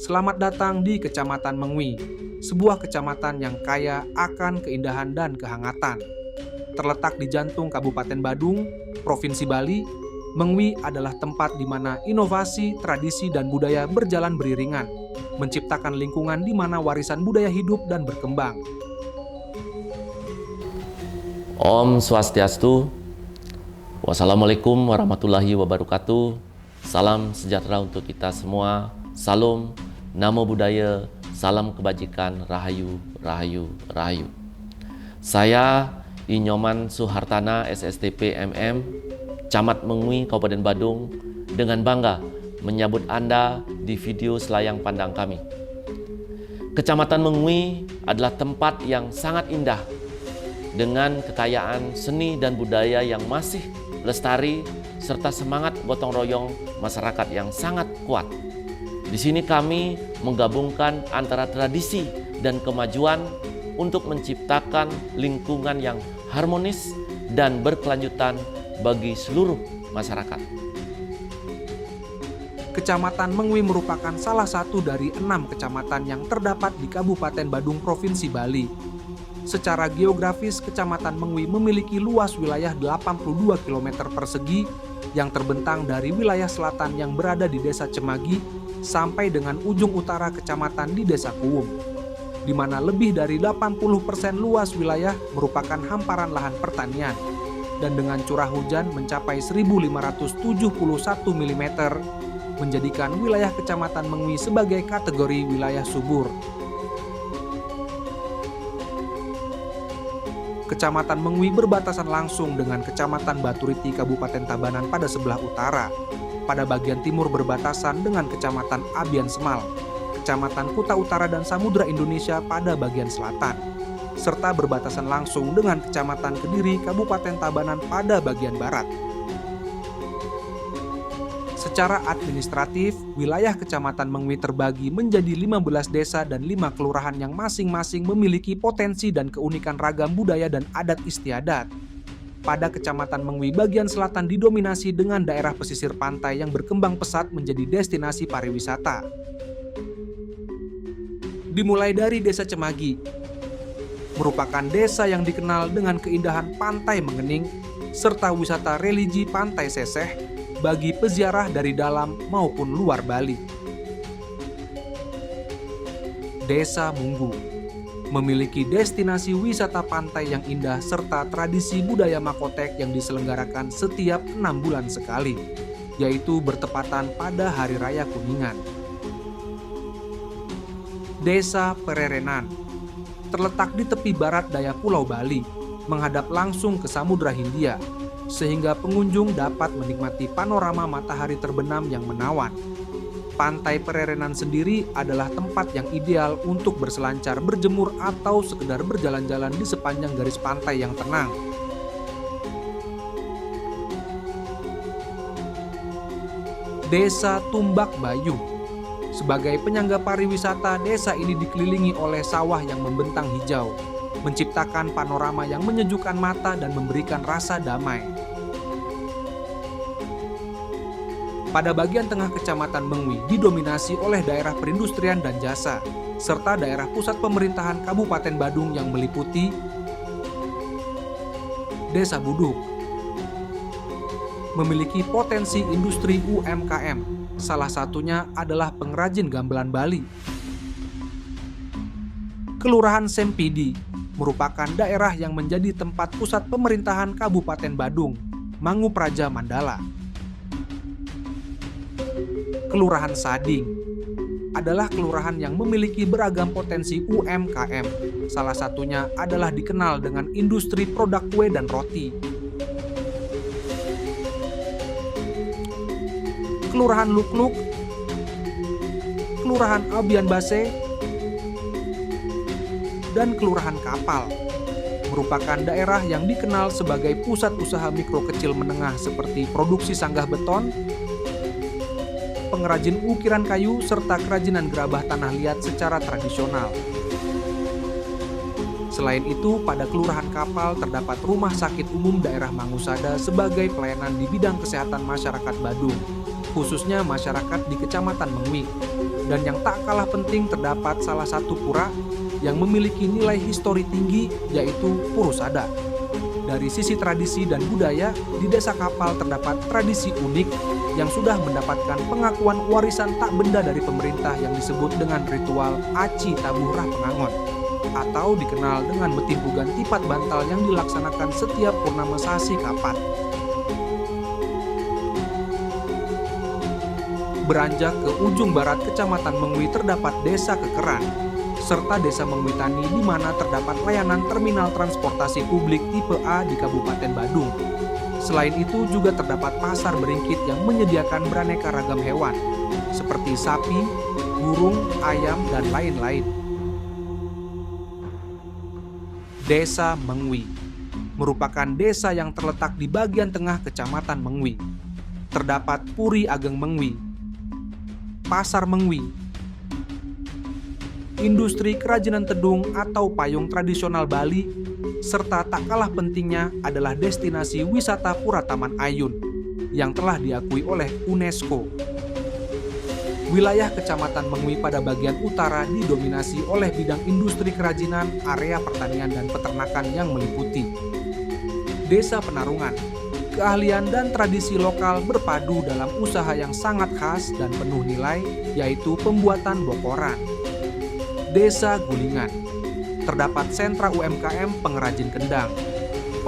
Selamat datang di Kecamatan Mengwi, sebuah kecamatan yang kaya akan keindahan dan kehangatan. Terletak di jantung Kabupaten Badung, Provinsi Bali, Mengwi adalah tempat di mana inovasi, tradisi, dan budaya berjalan beriringan, menciptakan lingkungan di mana warisan budaya hidup dan berkembang. Om Swastiastu. Wassalamualaikum warahmatullahi wabarakatuh. Salam sejahtera untuk kita semua. Salam, namo buddhaya, salam kebajikan, rahayu, rahayu, rahayu. Saya Inyoman Suhartana, SSTP MM, Camat Mengwi, Kabupaten Badung, dengan bangga menyambut Anda di video selayang pandang kami. Kecamatan Mengwi adalah tempat yang sangat indah dengan kekayaan seni dan budaya yang masih lestari serta semangat gotong royong masyarakat yang sangat kuat. Di sini kami menggabungkan antara tradisi dan kemajuan untuk menciptakan lingkungan yang harmonis dan berkelanjutan bagi seluruh masyarakat. Kecamatan Mengwi merupakan salah satu dari 6 kecamatan yang terdapat di Kabupaten Badung, Provinsi Bali. Secara geografis, Kecamatan Mengwi memiliki luas wilayah 82 km persegi yang terbentang dari wilayah selatan yang berada di Desa Cemagi sampai dengan ujung utara kecamatan di Desa Kuwum, di mana lebih dari 80% luas wilayah merupakan hamparan lahan pertanian dan dengan curah hujan mencapai 1.571 mm, menjadikan wilayah Kecamatan Mengwi sebagai kategori wilayah subur. Kecamatan Mengwi berbatasan langsung dengan Kecamatan Baturiti, Kabupaten Tabanan pada sebelah utara. Pada bagian timur berbatasan dengan Kecamatan Abian Semal, Kecamatan Kuta Utara dan Samudra Indonesia pada bagian selatan, serta berbatasan langsung dengan Kecamatan Kediri, Kabupaten Tabanan pada bagian barat. Secara administratif, wilayah Kecamatan Mengwi terbagi menjadi 15 desa dan 5 kelurahan yang masing-masing memiliki potensi dan keunikan ragam budaya dan adat istiadat. Pada Kecamatan Mengwi bagian selatan didominasi dengan daerah pesisir pantai yang berkembang pesat menjadi destinasi pariwisata. Dimulai dari Desa Cemagi, merupakan desa yang dikenal dengan keindahan pantai mengening serta wisata religi Pantai Seseh bagi peziarah dari dalam maupun luar Bali. Desa Munggu memiliki destinasi wisata pantai yang indah serta tradisi budaya makotek yang diselenggarakan setiap 6 bulan sekali, yaitu bertepatan pada Hari Raya Kuningan. Desa Pererenan terletak di tepi barat daya Pulau Bali, menghadap langsung ke Samudra Hindia, sehingga pengunjung dapat menikmati panorama matahari terbenam yang menawan. Pantai Pererenan sendiri adalah tempat yang ideal untuk berselancar, berjemur, atau sekedar berjalan-jalan di sepanjang garis pantai yang tenang. Desa Tumbak Bayu. Sebagai penyangga pariwisata, desa ini dikelilingi oleh sawah yang membentang hijau, menciptakan panorama yang menyejukkan mata dan memberikan rasa damai. Pada bagian tengah Kecamatan Mengwi didominasi oleh daerah perindustrian dan jasa, serta daerah pusat pemerintahan Kabupaten Badung yang meliputi Desa Buduk. Memiliki potensi industri UMKM, salah satunya adalah pengrajin gamelan Bali. Kelurahan Sempidi merupakan daerah yang menjadi tempat pusat pemerintahan Kabupaten Badung, Mangupraja Mandala. Kelurahan Sading adalah kelurahan yang memiliki beragam potensi UMKM. Salah satunya adalah dikenal dengan industri produk kue dan roti. Kelurahan Lukluk, Kelurahan Abian Base, dan Kelurahan Kapal merupakan daerah yang dikenal sebagai pusat usaha mikro kecil menengah seperti produksi sanggah beton, pengrajin ukiran kayu, serta kerajinan gerabah tanah liat secara tradisional. Selain itu, pada Kelurahan Kapal terdapat Rumah Sakit Umum Daerah Mangusada sebagai pelayanan di bidang kesehatan masyarakat Badung, khususnya masyarakat di Kecamatan Mengwi. Dan yang tak kalah penting terdapat salah satu pura yang memiliki nilai histori tinggi, yaitu Purusada. Dari sisi tradisi dan budaya, di Desa Kapal terdapat tradisi unik yang sudah mendapatkan pengakuan warisan tak benda dari pemerintah yang disebut dengan ritual Aci Tabuhrah Pengangon, atau dikenal dengan betimbugan tipat bantal yang dilaksanakan setiap purnama sasi Kapat. Beranjak ke ujung barat Kecamatan Mengwi terdapat Desa Kekeran, serta Desa Mengwi Tani di mana terdapat layanan terminal transportasi publik tipe A di Kabupaten Badung. Selain itu juga terdapat pasar beringkit yang menyediakan beraneka ragam hewan, seperti sapi, burung, ayam, dan lain-lain. Desa Mengwi merupakan desa yang terletak di bagian tengah Kecamatan Mengwi. Terdapat Puri Ageng Mengwi, Pasar Mengwi, industri kerajinan tedung atau payung tradisional Bali, serta tak kalah pentingnya adalah destinasi wisata Pura Taman Ayun yang telah diakui oleh UNESCO. Wilayah Kecamatan Mengwi pada bagian utara didominasi oleh bidang industri kerajinan, area pertanian dan peternakan yang meliputi Desa Penarungan. Keahlian dan tradisi lokal berpadu dalam usaha yang sangat khas dan penuh nilai, yaitu pembuatan bokoran. Desa Gulingan, terdapat sentra UMKM pengrajin kendang,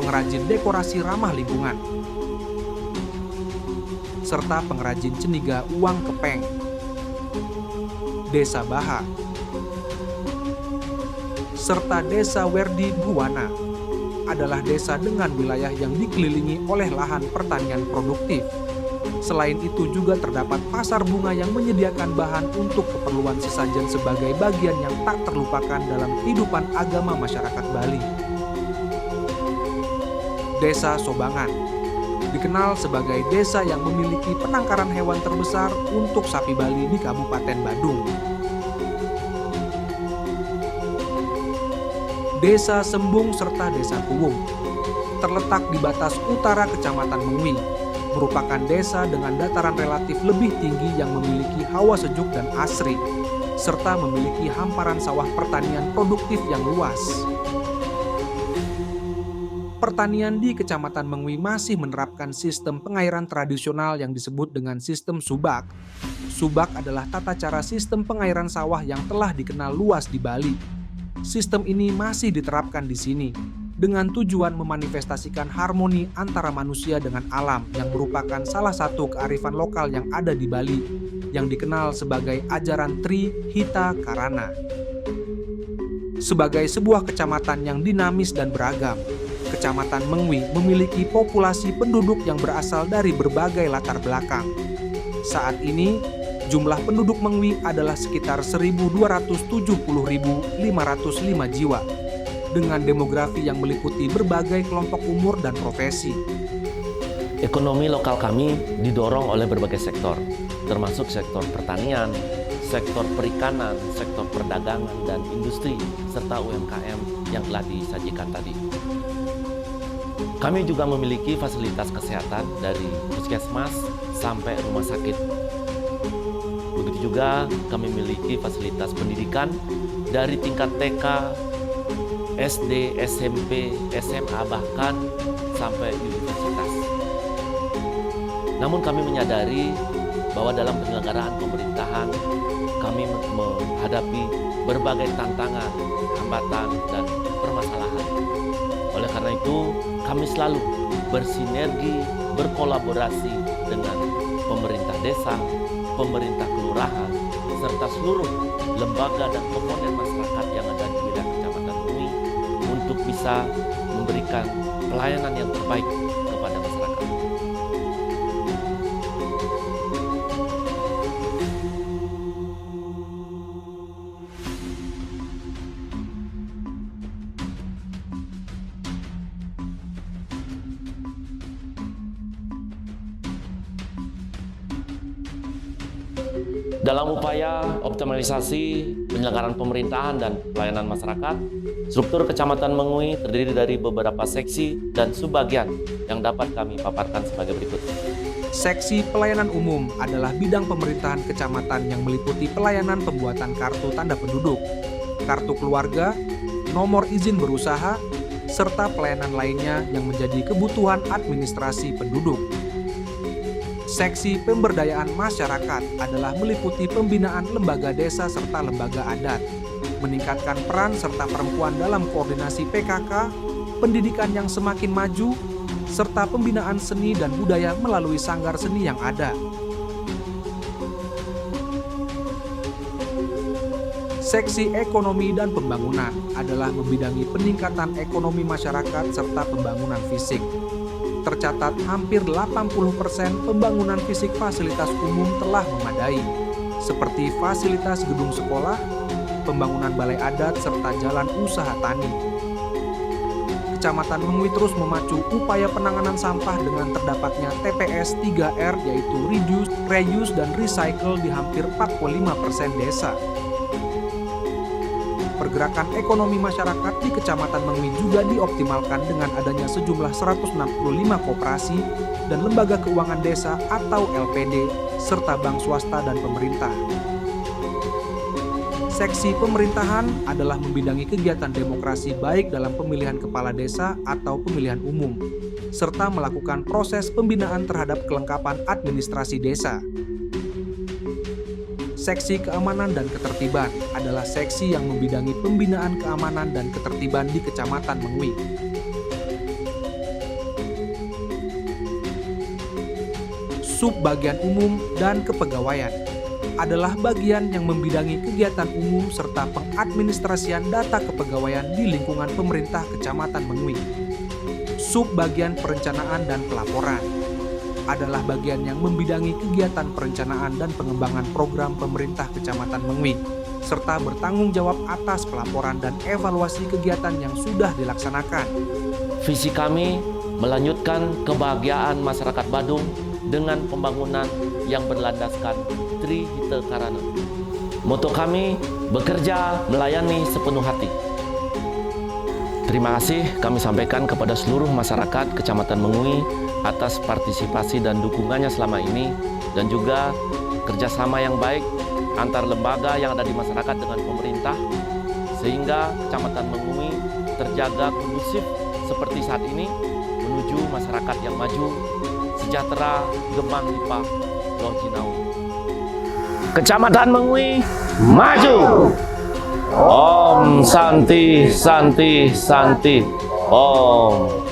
pengrajin dekorasi ramah lingkungan, serta pengrajin ceniga uang kepeng. Desa Baha, serta Desa Werdi Buwana adalah desa dengan wilayah yang dikelilingi oleh lahan pertanian produktif. Selain itu juga terdapat pasar bunga yang menyediakan bahan untuk keperluan sesajen sebagai bagian yang tak terlupakan dalam kehidupan agama masyarakat Bali. Desa Sobangan dikenal sebagai desa yang memiliki penangkaran hewan terbesar untuk sapi Bali di Kabupaten Badung. Desa Sembung serta Desa Kuwung terletak di batas utara Kecamatan Mengwi, merupakan desa dengan dataran relatif lebih tinggi yang memiliki hawa sejuk dan asri, serta memiliki hamparan sawah pertanian produktif yang luas. Pertanian di Kecamatan Mengwi masih menerapkan sistem pengairan tradisional yang disebut dengan sistem subak. Subak adalah tata cara sistem pengairan sawah yang telah dikenal luas di Bali. Sistem ini masih diterapkan di sini dengan tujuan memanifestasikan harmoni antara manusia dengan alam yang merupakan salah satu kearifan lokal yang ada di Bali yang dikenal sebagai ajaran Tri Hita Karana. Sebagai sebuah kecamatan yang dinamis dan beragam, Kecamatan Mengwi memiliki populasi penduduk yang berasal dari berbagai latar belakang. Saat ini, jumlah penduduk Mengwi adalah sekitar 1.270.505 jiwa, dengan demografi yang meliputi berbagai kelompok umur dan profesi. Ekonomi lokal kami didorong oleh berbagai sektor, termasuk sektor pertanian, sektor perikanan, sektor perdagangan dan industri, serta UMKM yang telah disajikan tadi. Kami juga memiliki fasilitas kesehatan dari puskesmas sampai rumah sakit. Begitu juga kami memiliki fasilitas pendidikan dari tingkat TK, SD, SMP, SMA, bahkan sampai universitas. Namun kami menyadari bahwa dalam penyelenggaraan pemerintahan kami menghadapi berbagai tantangan, hambatan, dan permasalahan. Oleh karena itu, kami selalu bersinergi, berkolaborasi dengan pemerintah desa, pemerintah kelurahan, serta seluruh lembaga dan komponen masyarakat yang ada di wilayah Kecamatan Mengwi untuk bisa memberikan pelayanan yang terbaik kepada masyarakat. Dalam upaya optimalisasi penyelenggaraan pemerintahan dan pelayanan masyarakat, struktur Kecamatan Mengwi terdiri dari beberapa seksi dan subbagian yang dapat kami paparkan sebagai berikut. Seksi pelayanan umum adalah bidang pemerintahan kecamatan yang meliputi pelayanan pembuatan kartu tanda penduduk, kartu keluarga, nomor izin berusaha, serta pelayanan lainnya yang menjadi kebutuhan administrasi penduduk. Seksi pemberdayaan masyarakat adalah meliputi pembinaan lembaga desa serta lembaga adat, meningkatkan peran serta perempuan dalam koordinasi PKK, pendidikan yang semakin maju, serta pembinaan seni dan budaya melalui sanggar seni yang ada. Seksi ekonomi dan pembangunan adalah membidangi peningkatan ekonomi masyarakat serta pembangunan fisik. Tercatat hampir 80% pembangunan fisik fasilitas umum telah memadai, seperti fasilitas gedung sekolah, pembangunan balai adat, serta jalan usaha tani. Kecamatan Mengwi terus memacu upaya penanganan sampah dengan terdapatnya TPS 3R, yaitu Reduce, Reuse, dan Recycle di hampir 45% desa. Pergerakan ekonomi masyarakat di Kecamatan Mengwi juga dioptimalkan dengan adanya sejumlah 165 koperasi dan lembaga keuangan desa atau LPD, serta bank swasta dan pemerintah. Seksi pemerintahan adalah membidangi kegiatan demokrasi baik dalam pemilihan kepala desa atau pemilihan umum, serta melakukan proses pembinaan terhadap kelengkapan administrasi desa. Seksi keamanan dan ketertiban adalah seksi yang membidangi pembinaan keamanan dan ketertiban di Kecamatan Mengwi. Subbagian umum dan kepegawaian adalah bagian yang membidangi kegiatan umum serta pengadministrasian data kepegawaian di lingkungan pemerintah Kecamatan Mengwi. Subbagian perencanaan dan pelaporan adalah bagian yang membidangi kegiatan perencanaan dan pengembangan program pemerintah Kecamatan Mengwi, serta bertanggung jawab atas pelaporan dan evaluasi kegiatan yang sudah dilaksanakan. Visi kami melanjutkan kebahagiaan masyarakat Badung dengan pembangunan yang berlandaskan Trihita Karana. Moto kami, bekerja melayani sepenuh hati. Terima kasih kami sampaikan kepada seluruh masyarakat Kecamatan Mengwi atas partisipasi dan dukungannya selama ini, dan juga kerjasama yang baik antar lembaga yang ada di masyarakat dengan pemerintah, sehingga Kecamatan Mengwi terjaga kondusif seperti saat ini menuju masyarakat yang maju, sejahtera, gemah limpah, loh jinau. Kecamatan Mengwi maju. Om Santi Santi Santi Om.